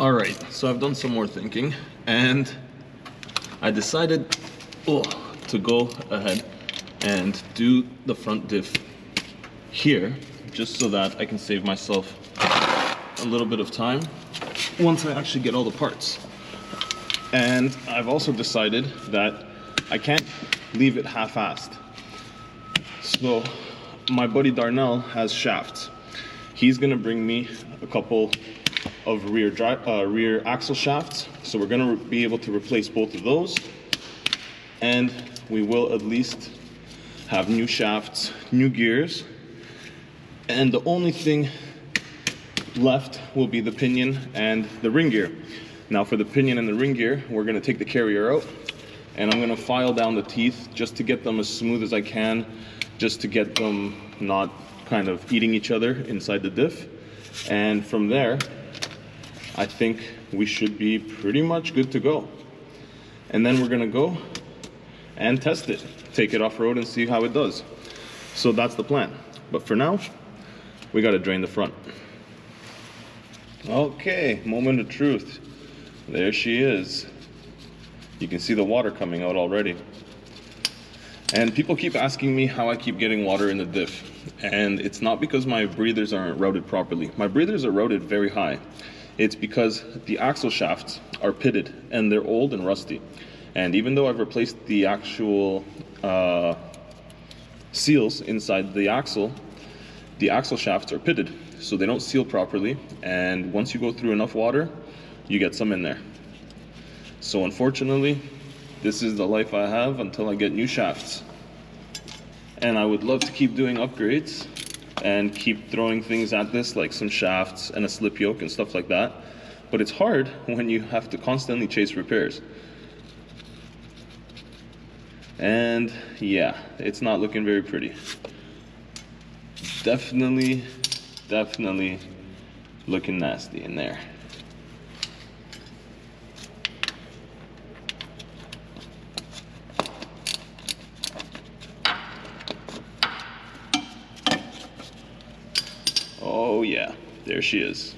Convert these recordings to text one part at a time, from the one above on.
All right, so I've done some more thinking, and I decided to go ahead and do the front diff here, just so that I can save myself a little bit of time once I actually get all the parts. And I've also decided that I can't leave it half-assed. So my buddy Darnell has shafts. He's gonna bring me a couple of rear axle shafts. So we're gonna be able to replace both of those. And we will at least have new shafts, new gears. And the only thing left will be the pinion and the ring gear. Now for the pinion and the ring gear, we're gonna take the carrier out and I'm gonna file down the teeth just to get them as smooth as I can, just to get them not kind of eating each other inside the diff. And from there, I think we should be pretty much good to go. And then we're gonna go and test it, take it off-road and see how it does. So that's the plan. But for now, we gotta drain the front. Okay, moment of truth. There she is. You can see the water coming out already. And people keep asking me how I keep getting water in the diff. And it's not because my breathers aren't routed properly. My breathers are routed very high. It's because the axle shafts are pitted and they're old and rusty. And even though I've replaced the actual seals inside the axle shafts are pitted, so they don't seal properly. And once you go through enough water, you get some in there. So unfortunately, this is the life I have until I get new shafts. And I would love to keep doing upgrades and keep throwing things at this, like some shafts and a slip yoke and stuff like that. But it's hard when you have to constantly chase repairs. And yeah, it's not looking very pretty. Definitely looking nasty in there. Oh yeah, there she is.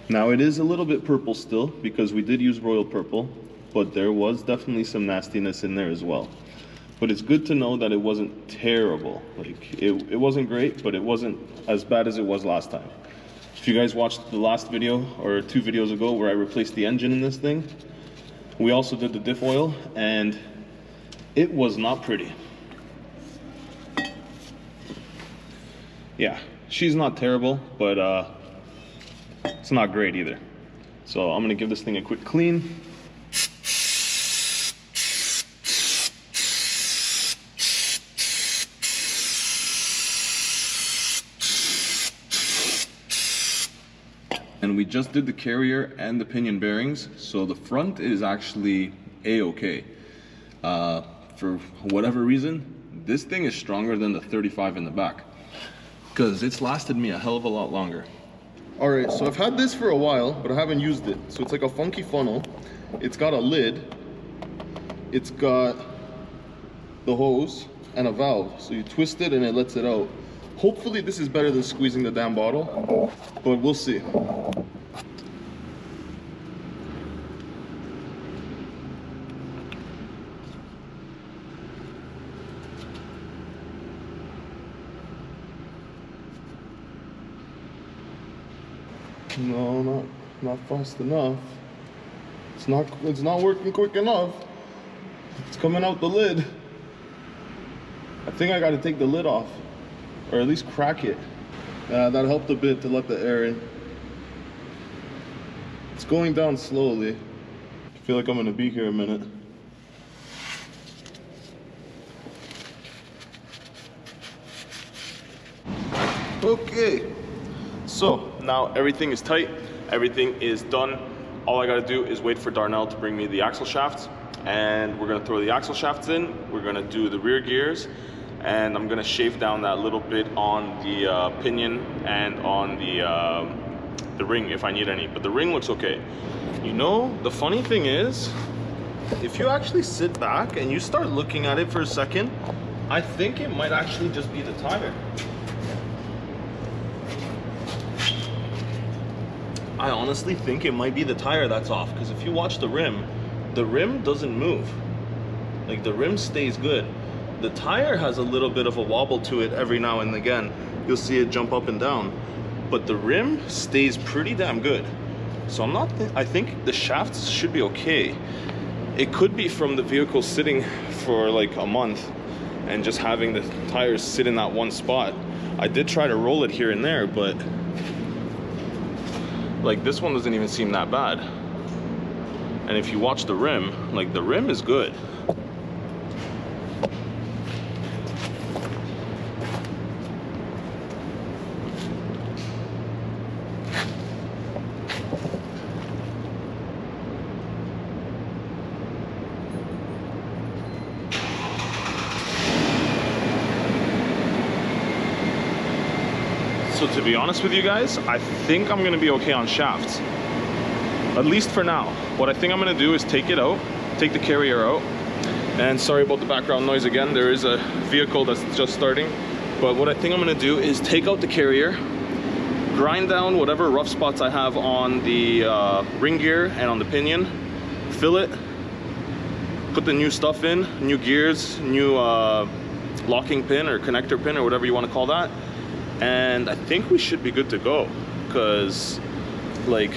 Now it is a little bit purple still because we did use royal purple, but there was definitely some nastiness in there as well. But it's good to know that it wasn't terrible. Like it wasn't great, but it wasn't as bad as it was last time. If you guys watched the last video or 2 videos ago where I replaced the engine in this thing, we also did the diff oil and it was not pretty. Yeah, she's not terrible, but it's not great either. So I'm gonna give this thing a quick clean. And we just did the carrier and the pinion bearings, so the front is actually a-okay. For whatever reason, this thing is stronger than the 35 in the back, because it's lasted me a hell of a lot longer. All right, so I've had this for a while, but I haven't used it. So it's like a funky funnel. It's got a lid. It's got the hose and a valve. So you twist it and it lets it out. Hopefully this is better than squeezing the damn bottle, but we'll see. No, not fast enough. It's not working quick enough. It's coming out the lid. I think I gotta take the lid off, or at least crack it. That helped a bit to let the air in. It's going down slowly. I feel like I'm gonna be here a minute. Okay, so now everything is tight, everything is done. All I gotta do is wait for Darnell to bring me the axle shafts, and we're gonna throw the axle shafts in. We're gonna do the rear gears, and I'm gonna shave down that little bit on the pinion and on the ring if I need any, but the ring looks okay. You know, the funny thing is, if you actually sit back and you start looking at it for a second, I think it might actually just be the tire. I honestly think it might be the tire that's off, because if you watch the rim doesn't move. Like, the rim stays good. The tire has a little bit of a wobble to it every now and again. You'll see it jump up and down, but the rim stays pretty damn good. So I think the shafts should be okay. It could be from the vehicle sitting for like a month and just having the tires sit in that one spot. I did try to roll it here and there, but like this one doesn't even seem that bad. And if you watch the rim, like the rim is good. So to be honest with you guys, I think I'm gonna be okay on shafts, at least for now. What I think I'm gonna do is take it out, take the carrier out, and sorry about the background noise again, there is a vehicle that's just starting, but what I think I'm gonna do is take out the carrier, grind down whatever rough spots I have on the ring gear and on the pinion, fill it, put the new stuff in, new gears, new locking pin or connector pin or whatever you want to call that, and I think we should be good to go, because like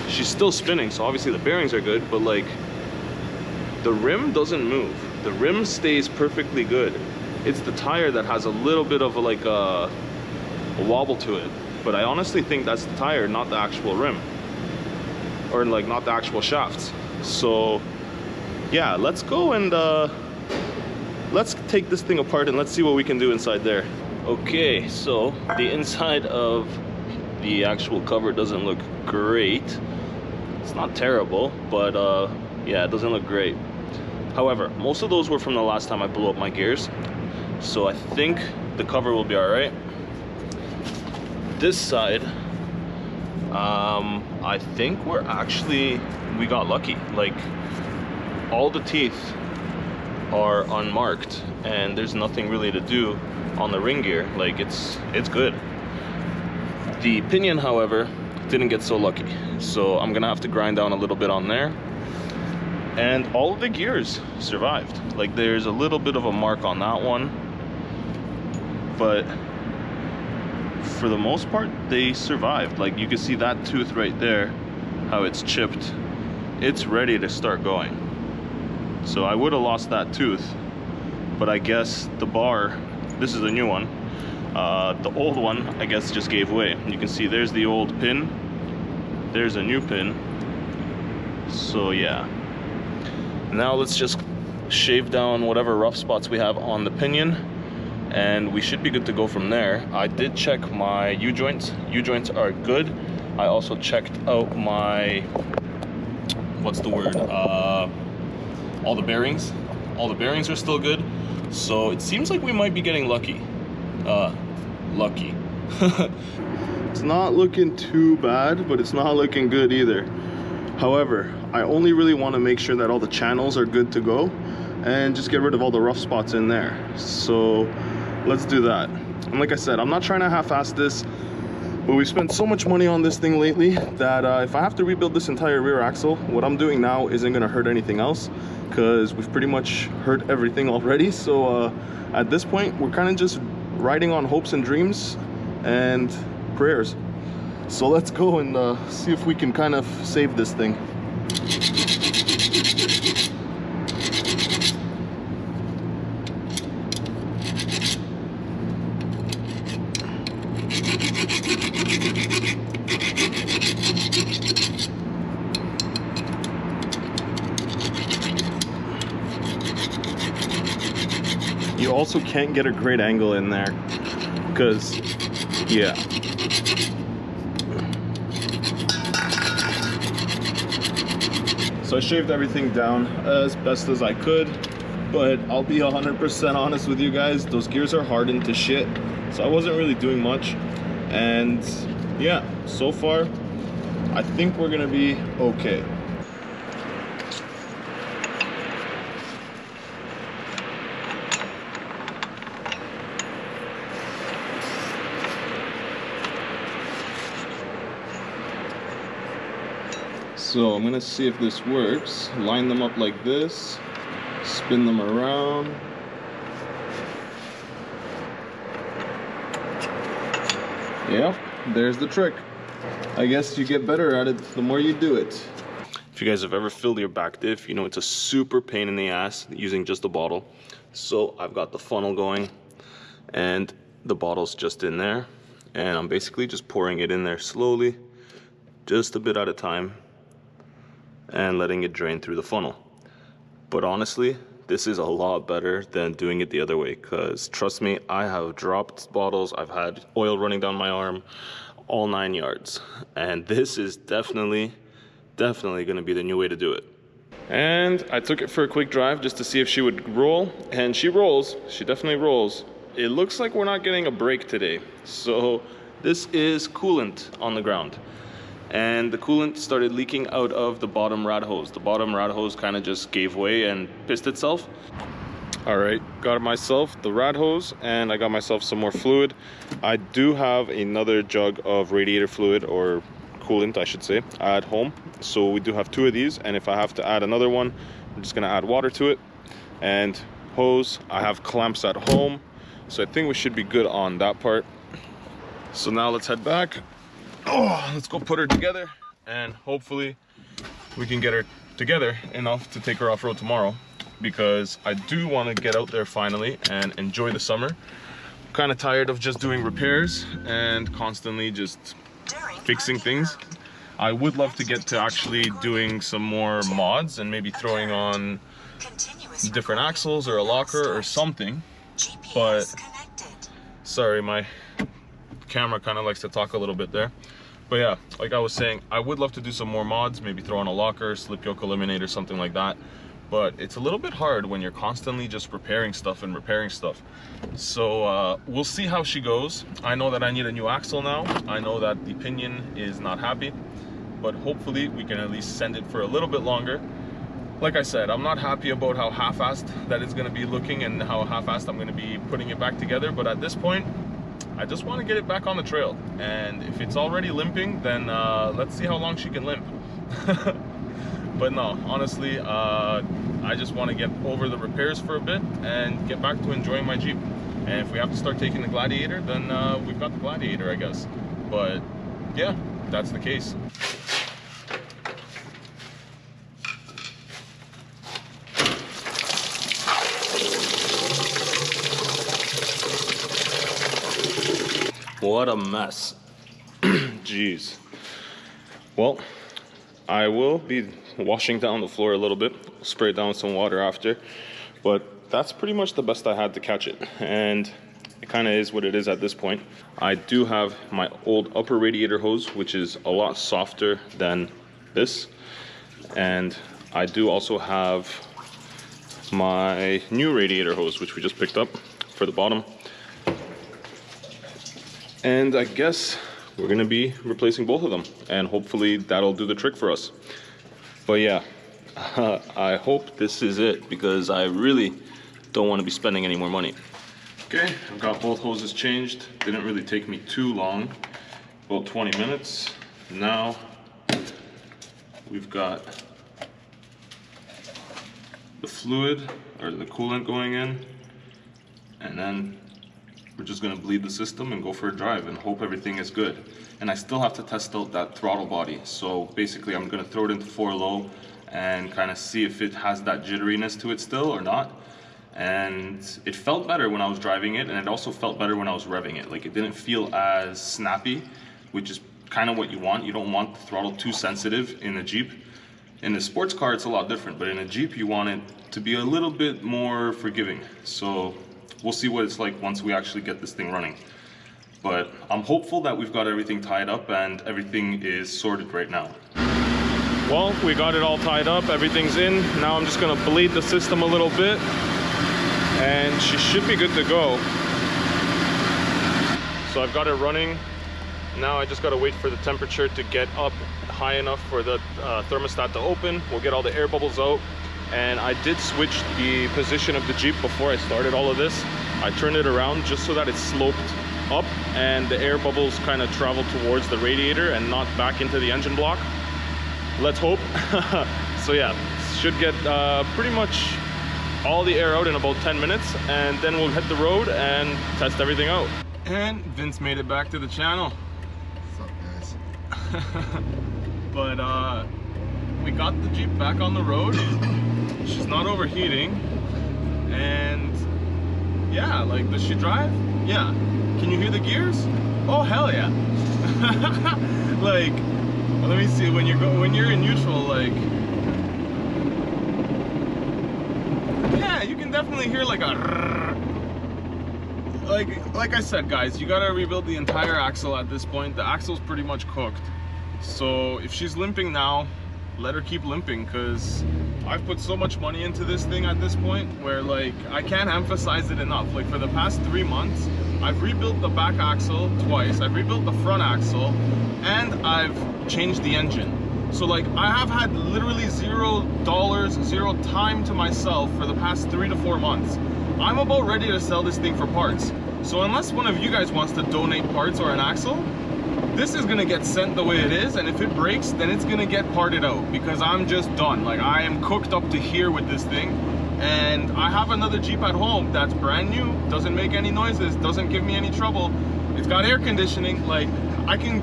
she's still spinning, so obviously the bearings are good, but like the rim doesn't move. The rim stays perfectly good. It's the tire that has a little bit of a wobble to it, but I honestly think that's the tire, not the actual rim, or like not the actual shafts. So yeah, let's go and let's take this thing apart and let's see what we can do inside there. Okay, so the inside of the actual cover doesn't look great. It's not terrible, but yeah, it doesn't look great. However, most of those were from the last time I blew up my gears, so I think the cover will be all right. This side, I think we got lucky. Like, all the teeth are unmarked and there's nothing really to do on the ring gear. Like, it's good. The pinion, however, didn't get so lucky, so I'm gonna have to grind down a little bit on there. And all of the gears survived. Like, there's a little bit of a mark on that one, but for the most part they survived. Like, you can see that tooth right there, how it's chipped. It's ready to start going. So I would have lost that tooth, but I guess the bar, this is the new one, the old one I guess just gave way. You can see there's the old pin, there's a new pin. So yeah, now let's just shave down whatever rough spots we have on the pinion, and we should be good to go from there. I did check my U-joints. U-joints are good. I also checked out my, what's the word, all the bearings. All the bearings are still good, so it seems like we might be getting lucky. Lucky. It's not looking too bad, but it's not looking good either. However, I only really want to make sure that all the channels are good to go and just get rid of all the rough spots in there. So let's do that. And like I said, I'm not trying to half-ass this, but we've spent so much money on this thing lately that if I have to rebuild this entire rear axle, what I'm doing now isn't going to hurt anything else, because we've pretty much hurt everything already. So at this point, we're kind of just riding on hopes and dreams and prayers. So let's go and see if we can kind of save this thing. You also can't get a great angle in there, because, yeah. So I shaved everything down as best as I could, but I'll be 100% honest with you guys, those gears are hardened to shit, so I wasn't really doing much. And yeah, so far, I think we're gonna be okay. So I'm gonna see if this works. Line them up like this, spin them around. Yep, there's the trick. I guess you get better at it the more you do it. If you guys have ever filled your back diff, you know it's a super pain in the ass using just a bottle. So I've got the funnel going and the bottle's just in there, and I'm basically just pouring it in there slowly, just a bit at a time, and letting it drain through the funnel. But honestly, this is a lot better than doing it the other way, because trust me, I have dropped bottles, I've had oil running down my arm, all 9 yards. And this is definitely gonna be the new way to do it. And I took it for a quick drive just to see if she would roll, and she rolls, she definitely rolls. It looks like we're not getting a break today. So this is coolant on the ground. And the coolant started leaking out of the bottom rad hose. The bottom rad hose kind of just gave way and pissed itself. All right, got myself the rad hose and I got myself some more fluid. I do have another jug of radiator fluid, or coolant I should say, at home. So we do have 2 of these, and if I have to add another one, I'm just gonna add water to it. And hose, I have clamps at home. So I think we should be good on that part. So now let's head back. Oh, let's go put her together, and hopefully we can get her together enough to take her off-road tomorrow, because I do want to get out there finally and enjoy the summer. I'm kind of tired of just doing repairs and constantly just fixing things. I would love to get to actually doing some more mods and maybe throwing on different axles or a locker or something, but sorry, my camera kind of likes to talk a little bit there. But yeah, like I was saying, I would love to do some more mods, maybe throw on a locker, slip yoke eliminator, something like that. But it's a little bit hard when you're constantly just repairing stuff and repairing stuff. So we'll see how she goes. I know that I need a new axle now. I know that the pinion is not happy, but hopefully we can at least send it for a little bit longer. Like I said, I'm not happy about how half-assed that it's gonna be looking and how half-assed I'm gonna be putting it back together. But at this point, I just want to get it back on the trail, and if it's already limping, then let's see how long she can limp. But no, honestly, I just want to get over the repairs for a bit and get back to enjoying my Jeep. And if we have to start taking the Gladiator, then we've got the Gladiator, I guess. But yeah, that's the case. What a mess. Jeez. Well, I will be washing down the floor a little bit, spray it down with some water after, but that's pretty much the best I had to catch it, and it kind of is what it is at this point. I do have my old upper radiator hose, which is a lot softer than this, and I do also have my new radiator hose, which we just picked up for the bottom. And I guess we're gonna be replacing both of them, and hopefully that'll do the trick for us. But yeah, I hope this is it, because I really don't want to be spending any more money. Okay, I've got both hoses changed. Didn't really take me too long, about 20 minutes. Now we've got the fluid, or the coolant, going in, and then we're just gonna bleed the system and go for a drive and hope everything is good. And I still have to test out that throttle body. So basically I'm gonna throw it into 4 low and kind of see if it has that jitteriness to it still or not. And it felt better when I was driving it, and it also felt better when I was revving it. Like, it didn't feel as snappy, which is kind of what you want. You don't want the throttle too sensitive in a Jeep. In a sports car it's a lot different, but in a Jeep you want it to be a little bit more forgiving. So we'll see what it's like once we actually get this thing running. But I'm hopeful that we've got everything tied up and everything is sorted right now. Well, we got it all tied up, everything's in. Now I'm just gonna bleed the system a little bit and she should be good to go. So I've got it running. Now I just gotta wait for the temperature to get up high enough for the thermostat to open. We'll get all the air bubbles out. And I did switch the position of the Jeep before I started all of this. I turned it around just so that it sloped up and the air bubbles kind of travel towards the radiator and not back into the engine block. let's hope. So yeah, should get pretty much all the air out in about 10 minutes, and then we'll hit the road and test everything out. And Vince made it back to the channel. What's up, guys? But we got the Jeep back on the road. She's not overheating, and yeah, like, does she drive? Yeah. Can you hear the gears? Oh hell yeah. Like, let me see, when you're in neutral, like, yeah, you can definitely hear like a like I said, guys, you gotta rebuild the entire axle at this point. The axle's pretty much cooked. So if she's limping now, let her keep limping, because I've put so much money into this thing at this point where, like, I can't emphasize it enough. Like, for the past 3 months, I've rebuilt the back axle twice, I've rebuilt the front axle, and I've changed the engine. So, like, I have had literally $0, zero time to myself for the past 3 to 4 months. I'm about ready to sell this thing for parts. So unless one of you guys wants to donate parts or an axle, this is gonna get sent the way it is, and if it breaks, then it's gonna get parted out, because I'm just done. Like, I am cooked up to here with this thing, and I have another Jeep at home that's brand new, doesn't make any noises, doesn't give me any trouble. It's got air conditioning. Like,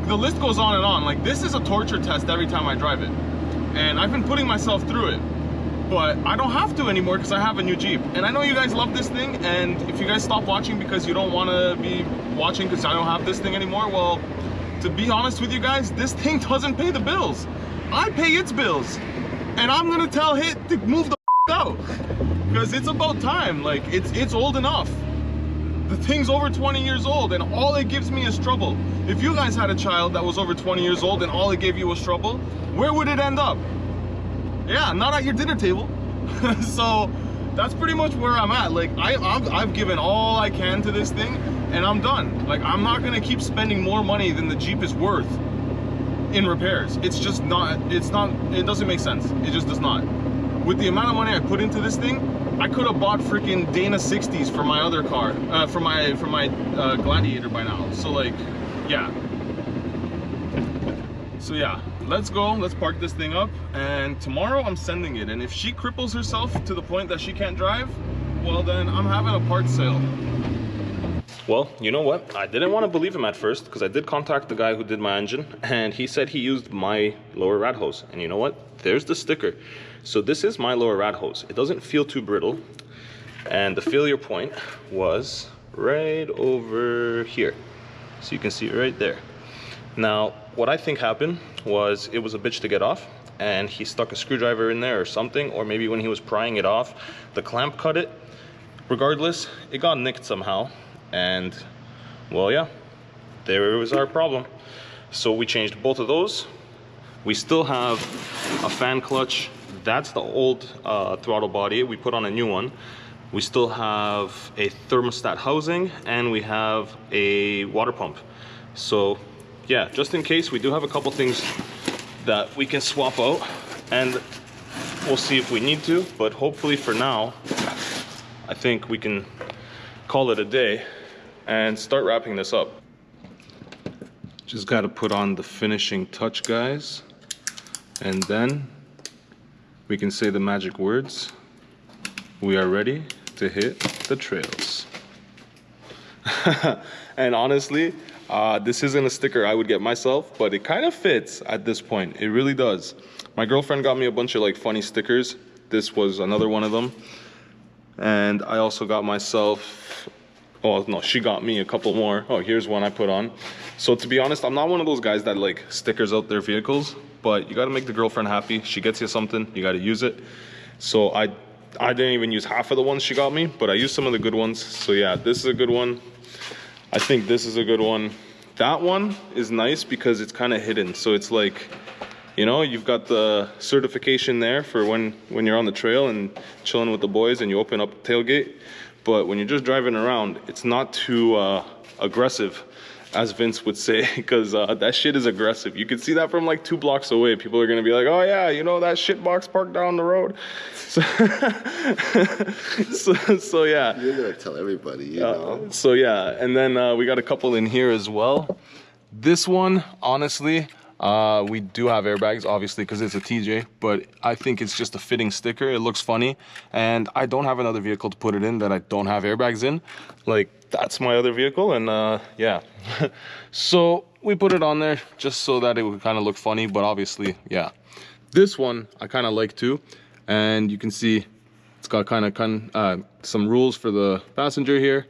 the list goes on and on. Like, this is a torture test every time I drive it, and I've been putting myself through it, but I don't have to anymore because I have a new Jeep. And I know you guys love this thing, and if you guys stop watching because you don't want to be watching because I don't have this thing anymore, well, to be honest with you guys, this thing doesn't pay the bills. I pay its bills, and I'm gonna tell it to move the out, because it's about time. Like, it's old enough. The thing's over 20 years old, and all it gives me is trouble. If you guys had a child that was over 20 years old and all it gave you was trouble, where would it end up? Yeah, not at your dinner table. So that's pretty much where I'm at. Like, I've given all I can to this thing, and I'm done. Like, I'm not gonna keep spending more money than the Jeep is worth in repairs. It's just not, it doesn't make sense. It just does not. With the amount of money I put into this thing, I could have bought freaking Dana 60s for my other car, for my Gladiator by now. So, like, yeah. So yeah, let's go, let's park this thing up, and tomorrow I'm sending it. And if she cripples herself to the point that she can't drive, well, then I'm having a parts sale. Well, you know what? I didn't want to believe him at first, because I did contact the guy who did my engine, and he said he used my lower rad hose. And you know what? There's the sticker. So this is my lower rad hose. It doesn't feel too brittle, and the failure point was right over here. So you can see it right there. Now, what I think happened was it was a bitch to get off, and he stuck a screwdriver in there or something, or maybe when he was prying it off, the clamp cut it. Regardless, it got nicked somehow, and well, yeah, there was our problem. So we changed both of those. We still have a fan clutch. That's the old throttle body. We put on a new one. We still have a thermostat housing, and we have a water pump. So yeah, just in case, we do have a couple things that we can swap out, and we'll see if we need to, but hopefully for now, I think we can call it a day and start wrapping this up. Just got to put on the finishing touch, guys, and then we can say the magic words. We are ready to hit the trails. And honestly, this isn't a sticker I would get myself, but it kind of fits at this point. It really does. My girlfriend got me a bunch of like funny stickers. This was another one of them. And I also got myself, oh no, she got me a couple more. Oh, here's one I put on. So to be honest, I'm not one of those guys that like stickers out their vehicles, but you got to make the girlfriend happy. She gets you something, you got to use it. So I didn't even use half of the ones she got me, but I used some of the good ones. So yeah, this is a good one. I think this is a good one. That one is nice because it's kind of hidden. So it's like, you know, you've got the certification there for when you're on the trail and chilling with the boys and you open up the tailgate. But when you're just driving around, it's not too aggressive, as Vince would say, because that shit is aggressive. You can see that from like 2 blocks away. People are gonna be like, oh yeah, you know that shit box parked down the road. So, so yeah. You're gonna tell everybody, you know. So yeah, and then we got a couple in here as well. This one, honestly, We do have airbags, obviously, because it's a TJ, but I think it's just a fitting sticker. It looks funny, and I don't have another vehicle to put it in that I don't have airbags in. Like, that's my other vehicle, and yeah. So we put it on there just so that it would kind of look funny, but obviously, yeah. This one I kind of like too, and you can see it's got kind of some rules for the passenger here.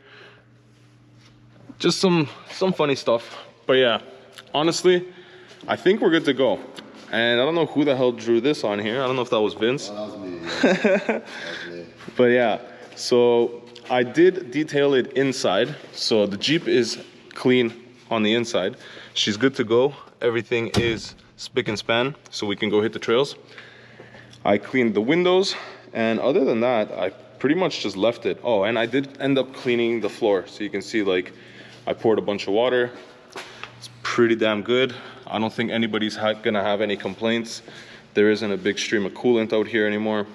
Just some funny stuff, but yeah, honestly, I think we're good to go. And I don't know who the hell drew this on here. I don't know if that was Vince. Oh, that was me. Yeah. That was me. But yeah, so I did detail it inside. So the Jeep is clean on the inside. She's good to go. Everything is spick and span, so we can go hit the trails. I cleaned the windows, and other than that, I pretty much just left it. Oh, and I did end up cleaning the floor. So you can see, like, I poured a bunch of water. It's pretty damn good. I don't think anybody's gonna have any complaints. There isn't a big stream of coolant out here anymore.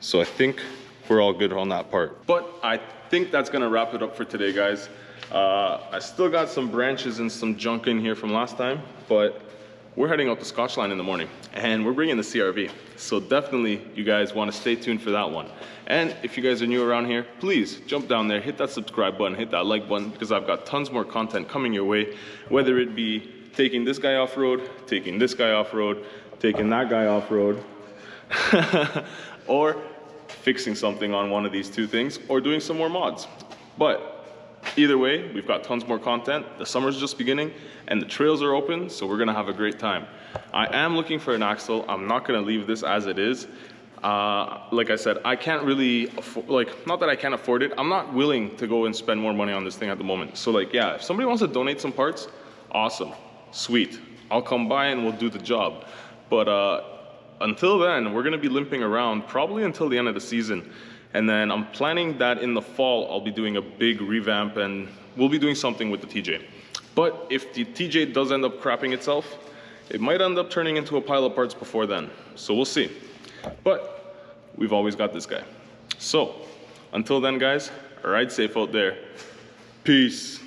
So I think we're all good on that part. But I think that's gonna wrap it up for today, guys. I still got some branches and some junk in here from last time, but we're heading out to Scotchline in the morning, and we're bringing the CRV. So definitely you guys wanna stay tuned for that one. And if you guys are new around here, please jump down there, hit that subscribe button, hit that like button, because I've got tons more content coming your way, whether it be taking this guy off-road, taking this guy off-road, taking that guy off-road, or fixing something on one of these two things, or doing some more mods. But either way, we've got tons more content. The summer's just beginning, and the trails are open, so we're gonna have a great time. I am looking for an axle. I'm not gonna leave this as it is. Like I said, I can't really afford, like, not that I can't afford it, I'm not willing to go and spend more money on this thing at the moment. So like, yeah, if somebody wants to donate some parts, awesome, sweet. I'll come by and we'll do the job. But until then, we're gonna be limping around probably until the end of the season. And then I'm planning that in the fall, I'll be doing a big revamp, and we'll be doing something with the TJ. But if the TJ does end up crapping itself, it might end up turning into a pile of parts before then. So we'll see. But we've always got this guy. So until then, guys, ride safe out there. Peace.